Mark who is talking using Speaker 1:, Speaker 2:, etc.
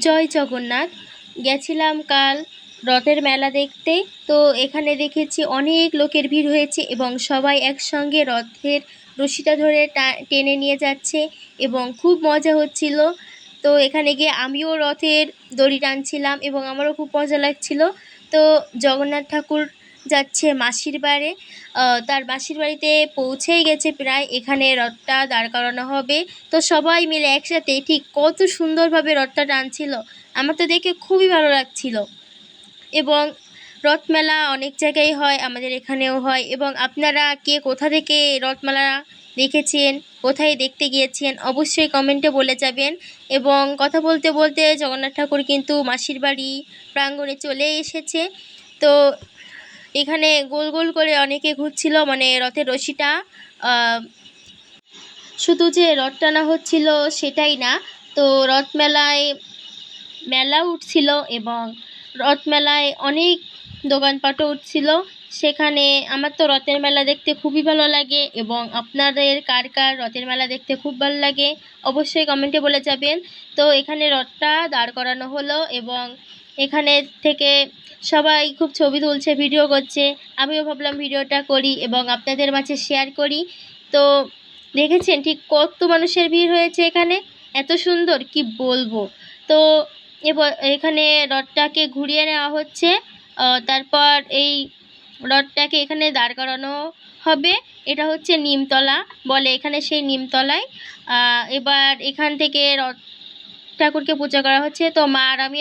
Speaker 1: জয় জগন্নাথ। গেছিলাম কাল রথের মেলা দেখতে। তো এখানে দেখেছি অনেক লোকের ভিড় হয়েছে এবং সবাই একসঙ্গে রথের রশিটা ধরে টেনে নিয়ে যাচ্ছে এবং খুব মজা হচ্ছিল। তো এখানে গিয়ে আমিও রথের দড়ি টানছিলাম এবং আমারও খুব মজা লাগছিল। তো জগন্নাথ ঠাকুর যাচ্ছে মাসির বাড়ি। তার মাসির বাড়িতে পৌঁছেই গেছে প্রায়, এখানে রথটা দাঁড় করানো হবে। তো সবাই মিলে একসাথে ঠিক কত সুন্দরভাবে রথটা টানছিল, আমার তো দেখে খুবই ভালো লাগছিল। এবং রথমেলা অনেক জায়গায় হয়, আমাদের এখানেও হয়। এবং আপনারা কে কোথা থেকে রথমেলা দেখেছেন, কোথায় দেখতে গিয়েছেন, অবশ্যই কমেন্টে বলে যাবেন। এবং কথা বলতে বলতে জগন্নাথ ঠাকুর কিন্তু মাসির বাড়ি প্রাঙ্গণে চলে এসেছে। তো এখানে গোল গোল করে অনেকে ঘুরছিল, মানে রথের রশিটা। শুধু যে রথ টানা হচ্ছিল সেটাই না, তো রথ মেলা উঠছিল এবং রথ মেলায় অনেক দোকানপাটও উঠছিল। সেখানে আমার তো রথের মেলা দেখতে খুবই ভালো লাগে। এবং আপনাদের কার কার রথের মেলা দেখতে খুব ভালো লাগে অবশ্যই কমেন্টে বলে যাবেন। তো এখানে রথটা দাঁড় করানো হলো এবং এখানে থেকে সবাই খুব ছবি তুলছে, ভিডিও করছে। আমিও ভাবলাম ভিডিওটা করি এবং আপনাদের মাঝে শেয়ার করি। তো দেখেছেন ঠিক কত মানুষের ভিড় হয়েছে এখানে, এত সুন্দর কি বলবো। তো এবার এখানে রথটাকে ঘুরিয়ে নেওয়া হচ্ছে। তারপর এই রথটাকে এখানে দাঁড় করানো হবে। এটা হচ্ছে নিমতলা বলে এখানে, সেই নিমতলায়। এবার এখান থেকে রথ ঠাকুরকে পূজা করা হচ্ছে। তো মা আর আমি